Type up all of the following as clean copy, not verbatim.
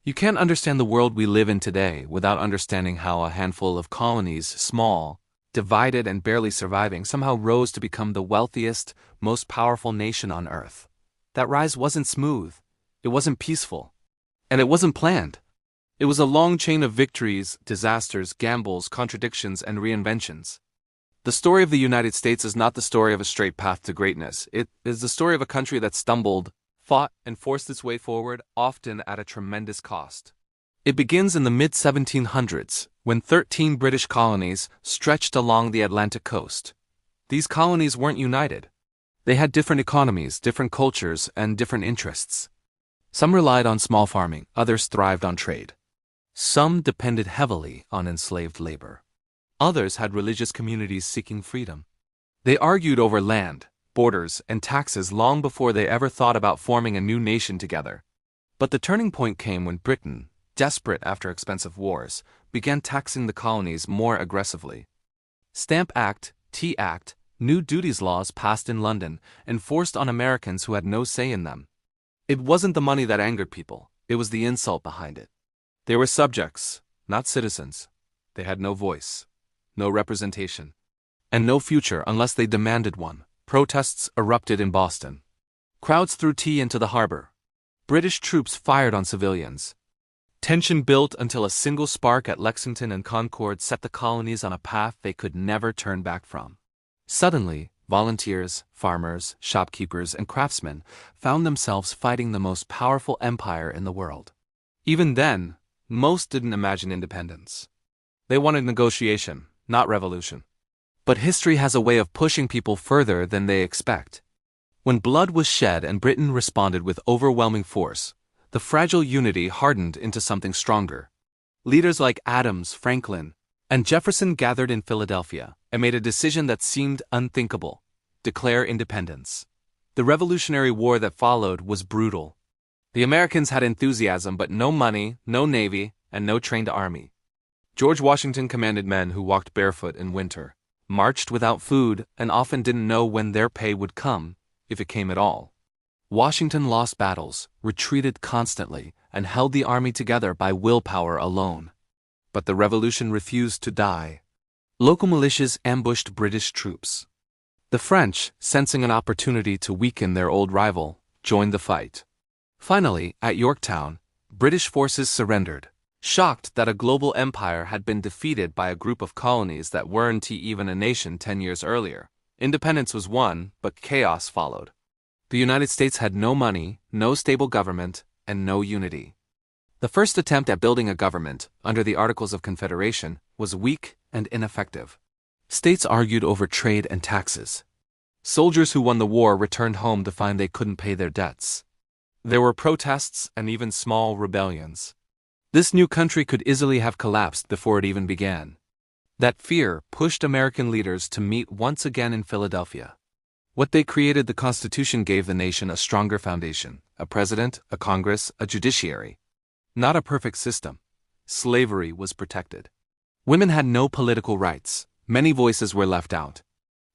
You can't understand the world we live in today without understanding how a handful of colonies, small, divided and barely surviving, somehow rose to become the wealthiest, most powerful nation on Earth. That rise wasn't smooth, it wasn't peaceful, and it wasn't planned. It was a long chain of victories, disasters, gambles, contradictions, and reinventions. The story of the United States is not the story of a straight path to greatness. It is the story of a country that stumbled, fought, and forced its way forward, often at a tremendous cost. It begins in the mid-1700s, when 13 British colonies stretched along the Atlantic coast. These colonies weren't united. They had different economies, different cultures, and different interests. Some relied on small farming, others thrived on trade. Some depended heavily on enslaved labor. Others had religious communities seeking freedom. They argued over land, borders, and taxes long before they ever thought about forming a new nation together. But the turning point came when Britain, desperate after expensive wars, began taxing the colonies more aggressively. Stamp Act, Tea Act, new duties laws passed in London and forced on Americans who had no say in them. It wasn't the money that angered people, it was the insult behind it. They were subjects, not citizens. They had no voice, no representation, and no future unless they demanded one. Protests erupted in Boston. Crowds threw tea into the harbor. British troops fired on civilians. Tension built until a single spark at Lexington and Concord set the colonies on a path they could never turn back from. Suddenly, volunteers, farmers, shopkeepers, and craftsmen found themselves fighting the most powerful empire in the world. Even then, most didn't imagine independence. They wanted negotiation, not revolution. But history has a way of pushing people further than they expect. When blood was shed and Britain responded with overwhelming force, the fragile unity hardened into something stronger. Leaders like Adams, Franklin, and Jefferson gathered in Philadelphia and made a decision that seemed unthinkable: declare independence. The Revolutionary War that followed was brutal. The Americans had enthusiasm but no money, no navy, and no trained army. George Washington commanded men who walked barefoot in winter, marched without food, and often didn't know when their pay would come, if it came at all. Washington lost battles, retreated constantly, and held the army together by willpower alone. But the revolution refused to die. Local militias ambushed British troops. The French, sensing an opportunity to weaken their old rival, joined the fight. Finally, at Yorktown, British forces surrendered, shocked that a global empire had been defeated by a group of colonies that weren't even a nation 10 years earlier. Independence was won, but chaos followed. The United States had no money, no stable government, and no unity. The first attempt at building a government, under the Articles of Confederation, was weak and ineffective. States argued over trade and taxes. Soldiers who won the war returned home to find they couldn't pay their debts. There were protests and even small rebellions. This new country could easily have collapsed before it even began. That fear pushed American leaders to meet once again in Philadelphia. What they created, the Constitution, gave the nation a stronger foundation: a president, a Congress, a judiciary. Not a perfect system. Slavery was protected. Women had no political rights. Many voices were left out.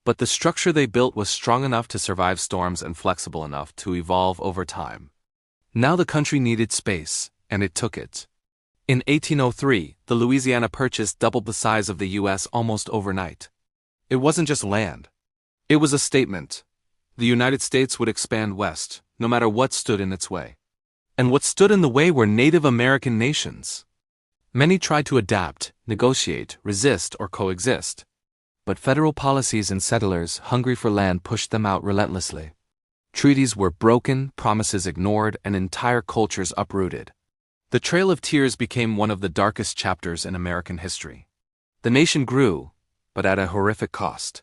But the structure they built was strong enough to survive storms and flexible enough to evolve over time. Now the country needed space, and it took it. In 1803, the Louisiana Purchase doubled the size of the U.S. almost overnight. It wasn't just land. It was a statement. The United States would expand west, no matter what stood in its way. And what stood in the way were Native American nations. Many tried to adapt, negotiate, resist, or coexist. But federal policies and settlers hungry for land pushed them out relentlessly. Treaties were broken, promises ignored, and entire cultures uprooted. The Trail of Tears became one of the darkest chapters in American history. The nation grew, but at a horrific cost.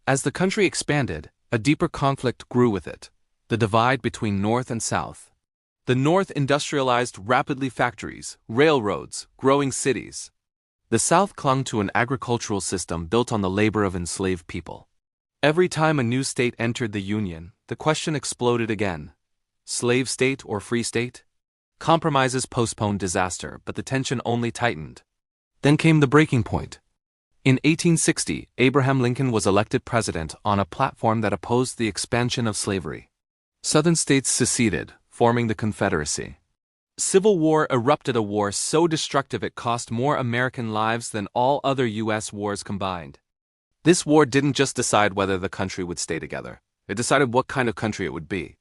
As the country expanded, a deeper conflict grew with it: the divide between North and South. The North industrialized rapidly: factories, railroads, growing cities. The South clung to an agricultural system built on the labor of enslaved people. Every time a new state entered the Union, the question exploded again: slave state or free state? Compromises postponed disaster, but the tension only tightened. Then came the breaking point. In 1860, Abraham Lincoln was elected president on a platform that opposed the expansion of slavery. Southern states seceded, forming the Confederacy. Civil War erupted, a war so destructive it cost more American lives than all other U.S. wars combined. This war didn't just decide whether the country would stay together. It decided what kind of country it would be.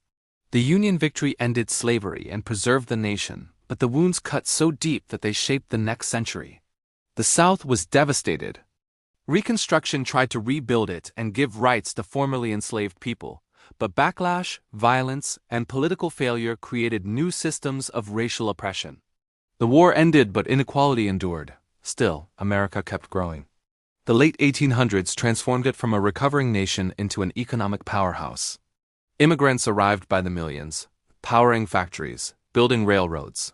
The Union victory ended slavery and preserved the nation, but the wounds cut so deep that they shaped the next century. The South was devastated. Reconstruction tried to rebuild it and give rights to formerly enslaved people, but backlash, violence, and political failure created new systems of racial oppression. The war ended, but inequality endured. Still, America kept growing. The late 1800s transformed it from a recovering nation into an economic powerhouse. Immigrants arrived by the millions, powering factories, building railroads,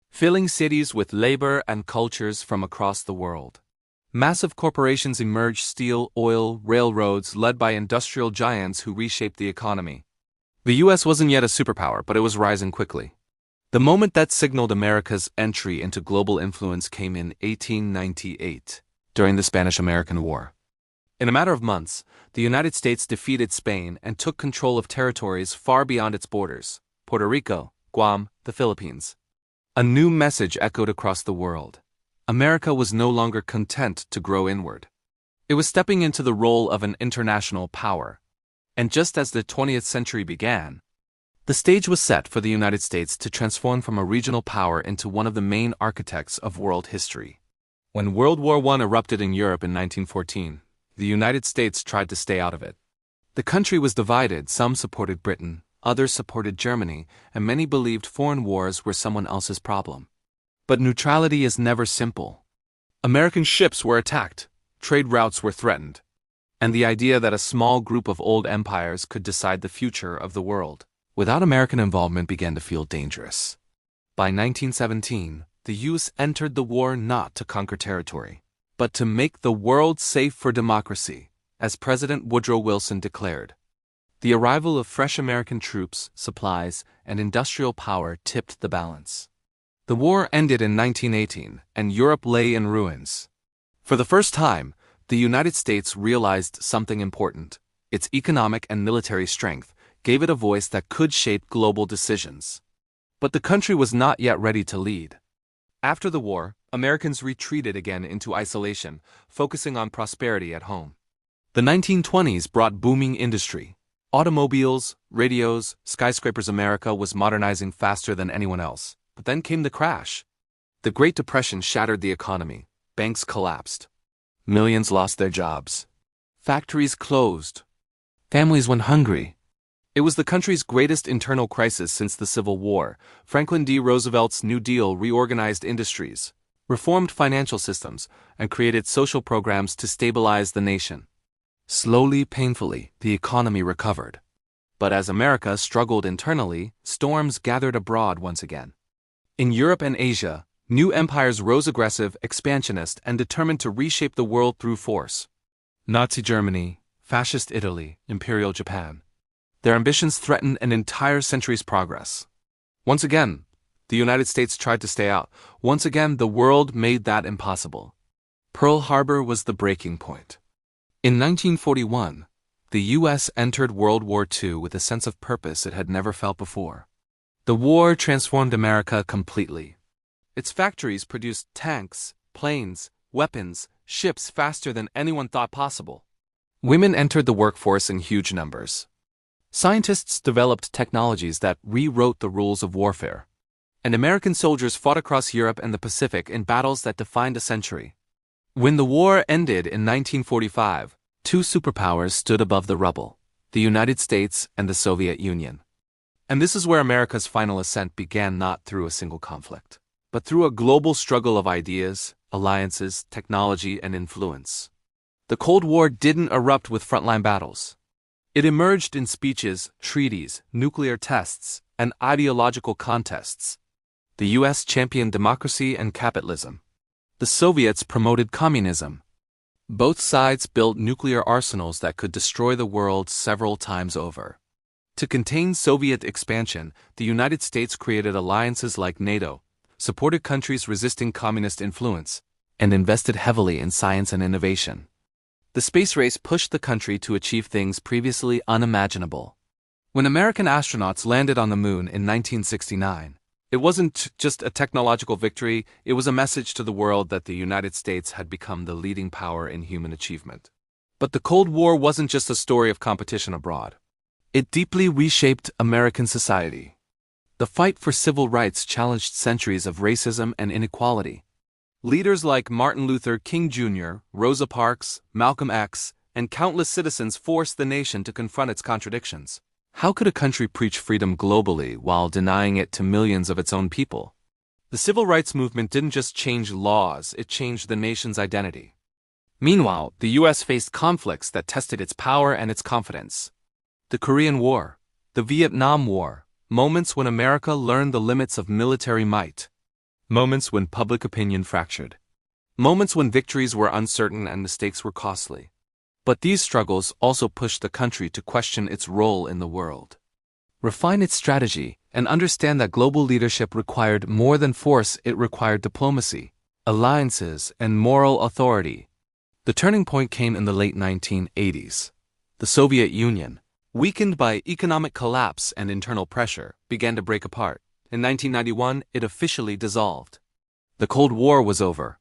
filling cities with labor and cultures from across the world. Massive corporations emerged: steel, oil, railroads, led by industrial giants who reshaped the economy. The U.S. wasn't yet a superpower, but it was rising quickly. The moment that signaled America's entry into global influence came in 1898, during the Spanish-American War. In a matter of months, the United States defeated Spain and took control of territories far beyond its borders: Puerto Rico, Guam, the Philippines. A new message echoed across the world. America was no longer content to grow inward. It was stepping into the role of an international power. And just as the 20th century began, the stage was set for the United States to transform from a regional power into one of the main architects of world history. When World War I erupted in Europe in 1914, the United States tried to stay out of it. The country was divided. Some supported Britain, others supported Germany, and many believed foreign wars were someone else's problem. But neutrality is never simple. American ships were attacked, trade routes were threatened, and the idea that a small group of old empires could decide the future of the world without American involvement began to feel dangerous. By 1917, the U.S. entered the war not to conquer territory, but to make the world safe for democracy, as President Woodrow Wilson declared. The arrival of fresh American troops, supplies, and industrial power tipped the balance. The war ended in 1918, and Europe lay in ruins. For the first time, the United States realized something important. Its economic and military strength gave it a voice that could shape global decisions. But the country was not yet ready to lead. After the war, Americans retreated again into isolation, focusing on prosperity at home. The 1920s brought booming industry. Automobiles, radios, skyscrapers. America was modernizing faster than anyone else. But then came the crash. The Great Depression shattered the economy. Banks collapsed. Millions lost their jobs. Factories closed. Families went hungry. It was the country's greatest internal crisis since the Civil War. Franklin D. Roosevelt's New Deal reorganized industries, reformed financial systems, and created social programs to stabilize the nation. Slowly, painfully, the economy recovered. But as America struggled internally, storms gathered abroad once again. In Europe and Asia, new empires rose, aggressive, expansionist, and determined to reshape the world through force. Nazi Germany, Fascist Italy, Imperial Japan. Their ambitions threatened an entire century's progress. Once again, the United States tried to stay out. Once again, the world made that impossible. Pearl Harbor was the breaking point. In 1941, the U.S. entered World War II with a sense of purpose it had never felt before. The war transformed America completely. Its factories produced tanks, planes, weapons, ships faster than anyone thought possible. Women entered the workforce in huge numbers. Scientists developed technologies that rewrote the rules of warfare. And American soldiers fought across Europe and the Pacific in battles that defined a century. When the war ended in 1945, two superpowers stood above the rubble: the United States and the Soviet Union. And this is where America's final ascent began, not through a single conflict, but through a global struggle of ideas, alliances, technology, and influence. The Cold War didn't erupt with frontline battles. It emerged in speeches, treaties, nuclear tests, and ideological contests. The U.S. championed democracy and capitalism. The Soviets promoted communism. Both sides built nuclear arsenals that could destroy the world several times over. To contain Soviet expansion, the United States created alliances like NATO, supported countries resisting communist influence, and invested heavily in science and innovation. The space race pushed the country to achieve things previously unimaginable. When American astronauts landed on the moon in 1969, It wasn't just a technological victory, it was a message to the world that the United States had become the leading power in human achievement. But the Cold War wasn't just a story of competition abroad. It deeply reshaped American society. The fight for civil rights challenged centuries of racism and inequality. Leaders like Martin Luther King Jr., Rosa Parks, Malcolm X, and countless citizens forced the nation to confront its contradictions. How could a country preach freedom globally while denying it to millions of its own people? The civil rights movement didn't just change laws, it changed the nation's identity. Meanwhile, the U.S. faced conflicts that tested its power and its confidence. The Korean War, the Vietnam War, moments when America learned the limits of military might. Moments when public opinion fractured. Moments when victories were uncertain and mistakes were costly. But these struggles also pushed the country to question its role in the world, refine its strategy, and understand that global leadership required more than force, it required diplomacy, alliances, and moral authority. The turning point came in the late 1980s. The Soviet Union, weakened by economic collapse and internal pressure, began to break apart. In 1991, it officially dissolved. The Cold War was over,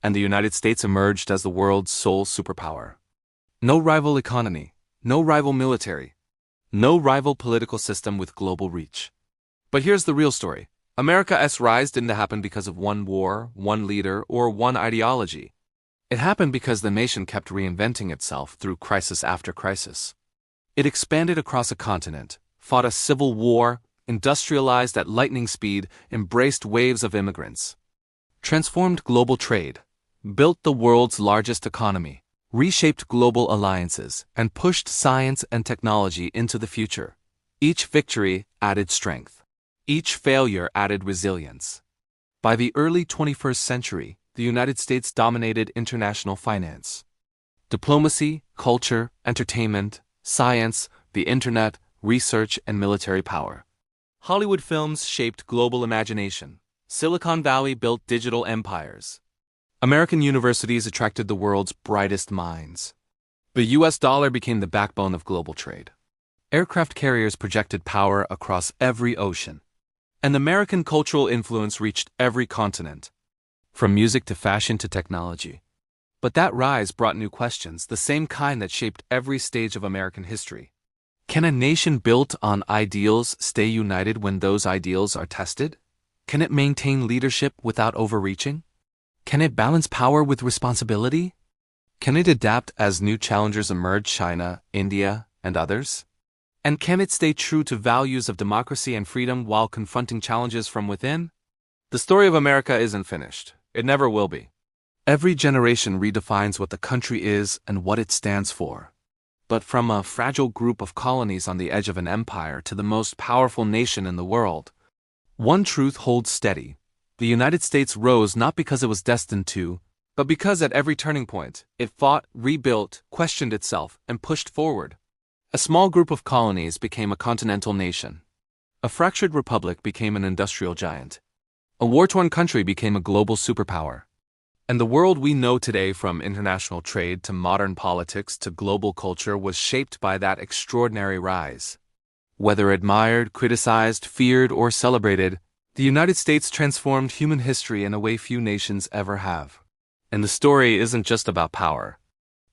and the United States emerged as the world's sole superpower. No rival economy, no rival military, no rival political system with global reach. But here's the real story. America's rise didn't happen because of one war, one leader, or one ideology. It happened because the nation kept reinventing itself through crisis after crisis. It expanded across a continent, fought a civil war, industrialized at lightning speed, embraced waves of immigrants, transformed global trade, built the world's largest economy, reshaped global alliances, and pushed science and technology into the future. Each victory added strength. Each failure added resilience. By the early 21st century, the United States dominated international finance. Diplomacy, culture, entertainment, science, the internet, research, and military power. Hollywood films shaped global imagination. Silicon Valley built digital empires. American universities attracted the world's brightest minds. The US dollar became the backbone of global trade. Aircraft carriers projected power across every ocean. And American cultural influence reached every continent, from music to fashion to technology. But that rise brought new questions, the same kind that shaped every stage of American history. Can a nation built on ideals stay united when those ideals are tested? Can it maintain leadership without overreaching? Can it balance power with responsibility? Can it adapt as new challengers emerge, China, India, and others? And can it stay true to values of democracy and freedom while confronting challenges from within? The story of America isn't finished. It never will be. Every generation redefines what the country is and what it stands for. But from a fragile group of colonies on the edge of an empire to the most powerful nation in the world, one truth holds steady. The United States rose not because it was destined to, but because at every turning point, it fought, rebuilt, questioned itself, and pushed forward. A small group of colonies became a continental nation. A fractured republic became an industrial giant. A war-torn country became a global superpower. And the world we know today, from international trade to modern politics to global culture, was shaped by that extraordinary rise. Whether admired, criticized, feared, or celebrated, the United States transformed human history in a way few nations ever have. And the story isn't just about power.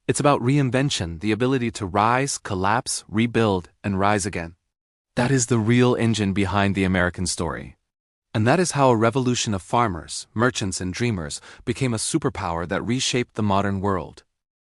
It's about reinvention, the ability to rise, collapse, rebuild, and rise again. That is the real engine behind the American story. And that is how a revolution of farmers, merchants, and dreamers became a superpower that reshaped the modern world.